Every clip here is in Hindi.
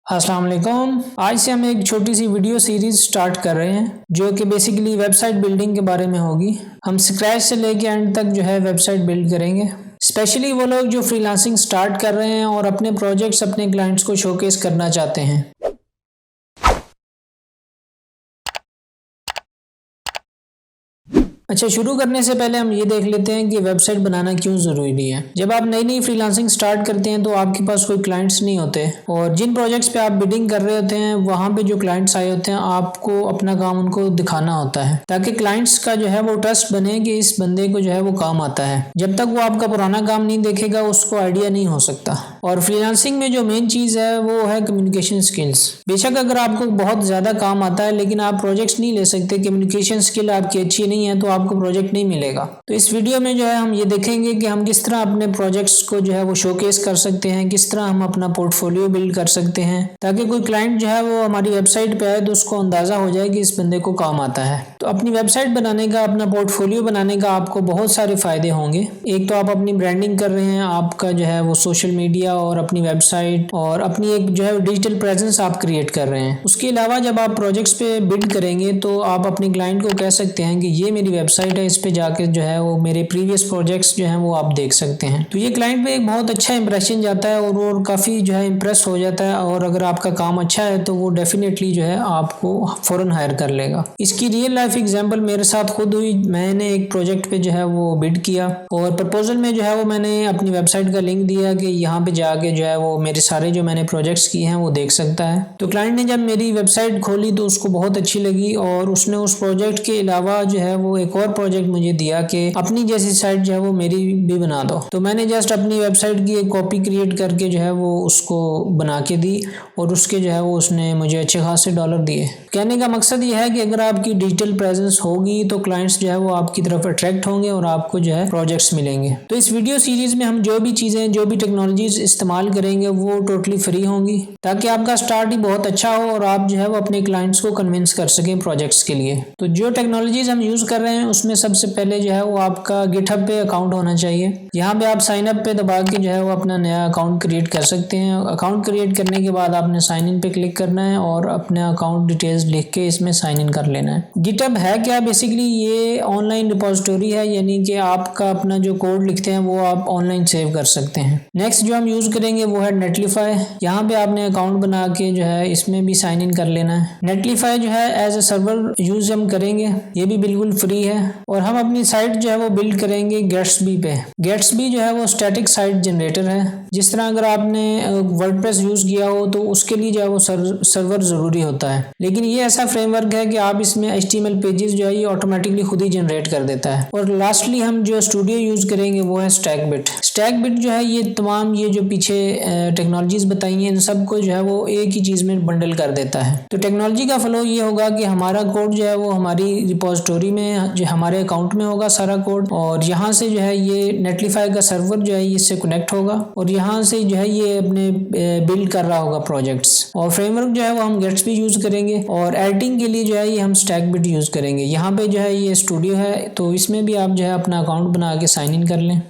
अस्सलाम वालेकुम। आज से हम एक छोटी सी वीडियो सीरीज स्टार्ट कर रहे हैं जो कि बेसिकली वेबसाइट बिल्डिंग के बारे में होगी। हम स्क्रैच से लेके एंड तक जो है वेबसाइट बिल्ड करेंगे। स्पेशली वो लोग जो फ्रीलांसिंग स्टार्ट कर रहे हैं और अपने प्रोजेक्ट्स अपने क्लाइंट्स को शोकेस करना चाहते हैं। अच्छा, शुरू करने से पहले हम ये देख लेते हैं कि वेबसाइट बनाना क्यों ज़रूरी है। जब आप नई नई फ्रीलांसिंग स्टार्ट करते हैं तो आपके पास कोई क्लाइंट्स नहीं होते और जिन प्रोजेक्ट्स पे आप बिडिंग कर रहे होते हैं वहाँ पे जो क्लाइंट्स आए होते हैं आपको अपना काम उनको दिखाना होता है ताकि क्लाइंट्स का जो है वो ट्रस्ट बने कि इस बंदे को जो है वो काम आता है। जब तक वो आपका पुराना काम नहीं देखेगा उसको आइडिया नहीं हो सकता। और फ्रीलांसिंग में जो मेन चीज़ है वो है कम्युनिकेशन स्किल्स। बेशक अगर आपको बहुत ज़्यादा काम आता है लेकिन आप प्रोजेक्ट्स नहीं ले सकते, कम्युनिकेशन स्किल आपकी अच्छी नहीं है तो आपको प्रोजेक्ट नहीं मिलेगा। तो इस वीडियो में जो है हम ये देखेंगे कि हम किस तरह अपने प्रोजेक्ट्स को जो है वो शोकेस कर सकते हैं, किस तरह हम अपना पोर्टफोलियो बिल्ड कर सकते हैं ताकि कोई क्लाइंट जो है वो हमारी वेबसाइट पे आए तो उसको अंदाज़ा हो जाए कि इस बंदे को काम आता है। तो अपनी वेबसाइट बनाने का, अपना पोर्टफोलियो बनाने का आपको बहुत सारे फ़ायदे होंगे। एक तो आप अपनी ब्रांडिंग कर रहे हैं, आपका जो है वो सोशल मीडिया और अपनी वेबसाइट और अपनी एक जो है डिजिटल प्रेजेंस आप क्रिएट कर रहे हैं। उसके अलावा जब आप प्रोजेक्ट्स पे बिड करेंगे तो आप अपने क्लाइंट को कह सकते हैं कि ये मेरी वेबसाइट है, इस पे जाके जो है वो मेरे प्रीवियस प्रोजेक्ट्स जो हैं वो आप देख सकते हैं। तो ये क्लाइंट पे एक बहुत अच्छा इंप्रेशन जाता है और वो काफ़ी जो है इम्प्रेस हो जाता है और अगर आपका काम अच्छा है तो वो डेफिनेटली जो है आपको फ़ौरन हायर कर लेगा। इसकी रियल लाइफ एग्जांपल मेरे साथ खुद हुई। मैंने एक प्रोजेक्ट पे जो है वो बिड किया और प्रपोजल में जो है वो मैंने अपनी वेबसाइट का लिंक दिया कि यहाँ पे जाके जो है वो मेरे सारे जो मैंने प्रोजेक्ट्स किए हैं वो देख सकता है। तो क्लाइंट ने जब मेरी वेबसाइट खोली तो उसको बहुत अच्छी लगी और उसने उस प्रोजेक्ट के अलावा जो है वो एक और प्रोजेक्ट मुझे दिया कि अपनी जैसी साइट जो है वो मेरी भी बना दो। तो मैंने जस्ट अपनी वेबसाइट की एक कॉपी क्रिएट करके जो है वो उसको बना के दी और उसके जो है वो उसने मुझे अच्छे खासे डॉलर दिए। कहने का मकसद ये है कि अगर आपकी डिजिटल प्रेजेंस होगी तो क्लाइंट्स जो है वो आपकी तरफ अट्रैक्ट होंगे और आपको जो है प्रोजेक्ट्स मिलेंगे। तो इस वीडियो सीरीज में हम जो भी चीज़ें, जो भी टेक्नोलॉजीज इस्तेमाल करेंगे वो टोटली फ्री होंगी ताकि आपका स्टार्ट ही बहुत अच्छा हो और आप जो है वो अपने क्लाइंट्स को कन्विंस कर सकें प्रोजेक्ट्स के लिए। तो जो टेक्नोलॉजीज हम यूज़ कर रहे हैं उसमें सबसे पहले जो है वो आपका गिटहब पे अकाउंट होना चाहिए। यहाँ पे आप साइन अप पे दबा के जो है वो अपना नया अकाउंट क्रिएट कर सकते हैं। अकाउंट क्रिएट करने के बाद आपने साइन इन पे क्लिक करना है और अपने अकाउंट डिटेल्स लिख के इसमें साइन इन कर लेना है। गिटहब है क्या? बेसिकली ये ऑनलाइन रिपोजिटरी है, यानी कि आपका अपना जो कोड लिखते हैं वो आप ऑनलाइन सेव कर सकते हैं। नेक्स्ट जो हम यूज़ करेंगे वो है नेटलीफाई। यहाँ पे आपने अकाउंट बना के जो है इसमें भी साइन इन कर लेना है। नेटलीफाई जो है एज ए सर्वर यूज हम करेंगे, ये भी बिल्कुल फ्री है और हम अपनी साइट जो है वो बिल्ड करेंगे गेट्सबी पे। गेट्सबी जो है वो स्टैटिक साइट जनरेटर है। जिस तरह अगर आपने वर्डप्रेस यूज़ किया हो तो उसके लिए जो है वो सर्वर ज़रूरी होता है, लेकिन ये ऐसा फ्रेमवर्क है कि आप इसमें HTML पेजेस जो है ये ऑटोमेटिकली खुद ही जनरेट कर देता है। और लास्टली हम जो स्टूडियो यूज़ करेंगे वो है स्टैकबिट। स्टैकबिट जो है ये तमाम ये जो पीछे टेक्नोलॉजीज बताई हैं इन सबको जो है वो एक ही चीज़ में बंडल कर देता है। तो टेक्नोलॉजी का फ्लो ये होगा कि हमारा कोड जो है वो हमारी रिपोजिटरी में जो हमारे अकाउंट में होगा सारा कोड और यहाँ से जो है ये नेटलीफाई का सर्वर जो है इससे कनेक्ट होगा और यहाँ से जो है ये अपने बिल्ड कर रहा होगा प्रोजेक्ट्स। और फ्रेमवर्क जो है वो हम गेट्सबी यूज़ करेंगे और एडिटिंग के लिए जो है ये हम स्टैकबिट यूज़ करेंगे। यहाँ पे जो है ये स्टूडियो है तो इसमें भी आप जो है अपना अकाउंट बना के साइन इन कर लें।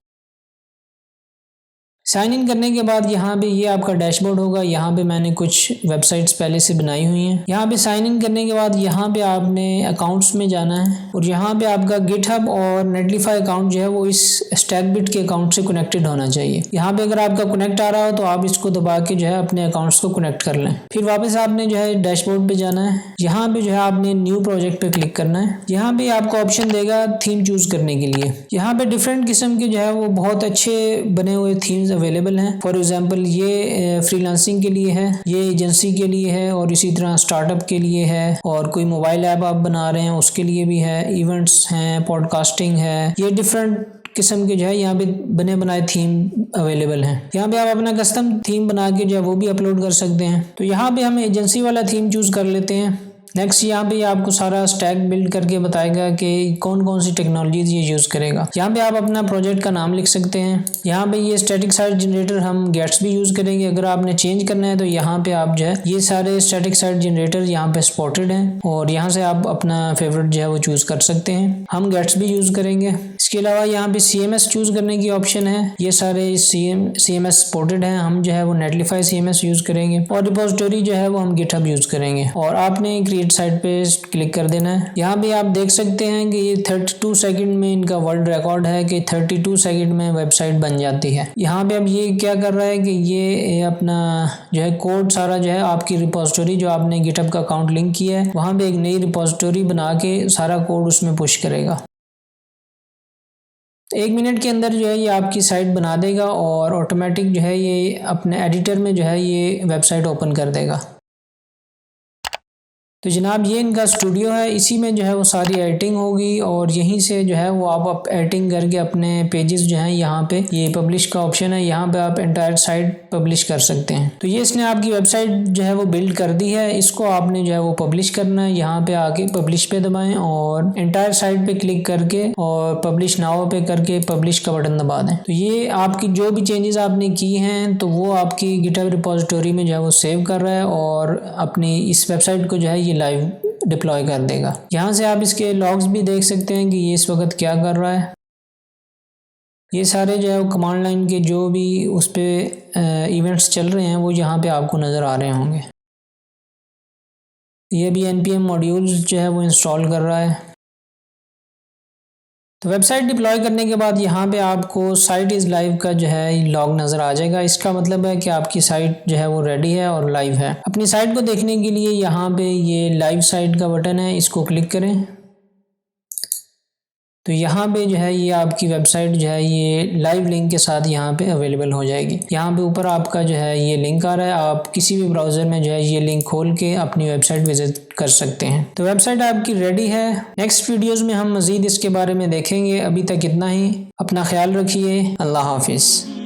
साइन इन करने के बाद यहाँ पे ये आपका डैशबोर्ड होगा। यहाँ पे मैंने कुछ वेबसाइट्स पहले से बनाई हुई हैं। यहाँ पे साइन इन करने के बाद यहाँ पे आपने अकाउंट्स में जाना है और यहाँ पे आपका गिटहब और नेटलीफाई अकाउंट जो है वो इस स्टैकबिट के अकाउंट से कनेक्टेड होना चाहिए। यहाँ पे अगर आपका कनेक्ट आ रहा हो तो आप इसको दबा के जो है अपने अकाउंट्स को कनेक्ट कर लें। फिर वापस आपने जो है डैशबोर्ड पे जाना है। यहाँ पे जो है आपने न्यू प्रोजेक्ट पे क्लिक करना है। यहाँ पे आपको ऑप्शन देगा थीम चूज करने के लिए। यहाँ पे डिफरेंट किस्म के जो है वो बहुत अच्छे बने हुए थीम्स अवेलेबल हैं। फॉर एग्जांपल ये फ्रीलांसिंग के लिए है, ये एजेंसी के लिए है और इसी तरह स्टार्टअप के लिए है और कोई मोबाइल ऐप आप बना रहे हैं उसके लिए भी है, इवेंट्स हैं, पॉडकास्टिंग है। ये डिफरेंट किस्म के जो है यहाँ पे बने बनाए थीम अवेलेबल हैं। यहाँ पे आप अपना कस्टम थीम बना के जो है वो भी अपलोड कर सकते हैं। तो यहाँ पे हम एजेंसी वाला थीम चूज कर लेते हैं। नेक्स्ट यहाँ पे आपको सारा स्टैक बिल्ड करके बताएगा कि कौन कौन सी टेक्नोलॉजीज ये यूज़ करेगा। यहाँ पे आप अपना प्रोजेक्ट का नाम लिख सकते हैं। यहाँ पे ये स्टैटिक साइट जनरेटर हम गेट्सबी यूज़ करेंगे। अगर आपने चेंज करना है तो यहाँ पे आप जो है ये सारे स्टैटिक साइट जनरेटर यहाँ पे सपोर्टेड हैं और यहाँ से आप अपना फेवरेट जो है वो चूज़ कर सकते हैं। हम गेट्सबी यूज़ करेंगे। इसके अलावा यहाँ पे CMS चूज़ करने की ऑप्शन है। ये सारे CMS सपोर्टेड हैं। हम जो है वो नेटलिफाई CMS यूज़ करेंगे और रिपोजिटरी जो है वो हम गिटहब यूज़ करेंगे और आपने क्रिएट साइट पे क्लिक कर देना है। यहाँ पे आप देख सकते हैं कि ये 32 सेकंड में इनका वर्ल्ड रिकॉर्ड है कि 32 सेकंड में वेबसाइट बन जाती है। यहाँ पे अब ये क्या कर रहा है कि ये अपना जो है कोड सारा जो है आपकी रिपोजिटरी जो आपने गिटहब का अकाउंट लिंक किया है वहाँ पे एक नई रिपोजिटरी बना के सारा कोड उसमें पुश करेगा। 1 मिनट के अंदर जो है ये आपकी साइट बना देगा और ऑटोमेटिक जो है ये अपने एडिटर में जो है ये वेबसाइट ओपन कर देगा। तो जनाब ये इनका स्टूडियो है, इसी में जो है वो सारी एडिटिंग होगी और यहीं से जो है वो आप एडिटिंग करके अपने पेजेस जो हैं यहाँ पे ये पब्लिश का ऑप्शन है, यहाँ पे आप एंटायर साइट पब्लिश कर सकते हैं। तो ये इसने आपकी वेबसाइट जो है वो बिल्ड कर दी है। इसको आपने जो है वो पब्लिश करना है। यहाँ पे आके पब्लिश पे दबाएं और एंटायर साइट पे क्लिक करके और पब्लिश नाउ पे करके पब्लिश का बटन दबा दें। तो ये आपकी जो भी चेंजेस आपने की हैं तो वो आपकी गिटहब रिपोजिटरी में जो है वो सेव कर रहा है और अपनी इस वेबसाइट को जो है ये लाइव डिप्लॉय कर देगा। यहाँ से आप इसके लॉग्स भी देख सकते हैं कि ये इस वक्त क्या कर रहा है। ये सारे जो है वो कमांड लाइन के जो भी उस पे इवेंट्स चल रहे हैं वो यहाँ पे आपको नज़र आ रहे होंगे। ये भी npm मॉड्यूल्स जो है वो इंस्टॉल कर रहा है। तो वेबसाइट डिप्लॉय करने के बाद यहाँ पे आपको साइट इज़ लाइव का जो है लॉग नज़र आ जाएगा। इसका मतलब है कि आपकी साइट जो है वो रेडी है और लाइव है। अपनी साइट को देखने के लिए यहाँ पे ये लाइव साइट का बटन है, इसको क्लिक करें तो यहाँ पे जो है ये आपकी वेबसाइट जो है ये लाइव लिंक के साथ यहाँ पे अवेलेबल हो जाएगी। यहाँ पे ऊपर आपका जो है ये लिंक आ रहा है, आप किसी भी ब्राउज़र में जो है ये लिंक खोल के अपनी वेबसाइट विजिट कर सकते हैं। तो वेबसाइट आपकी रेडी है। नेक्स्ट वीडियोज़ में हम मज़ीद इसके बारे में देखेंगे। अभी तक इतना ही। अपना ख्याल रखिए। अल्लाह हाफिज़।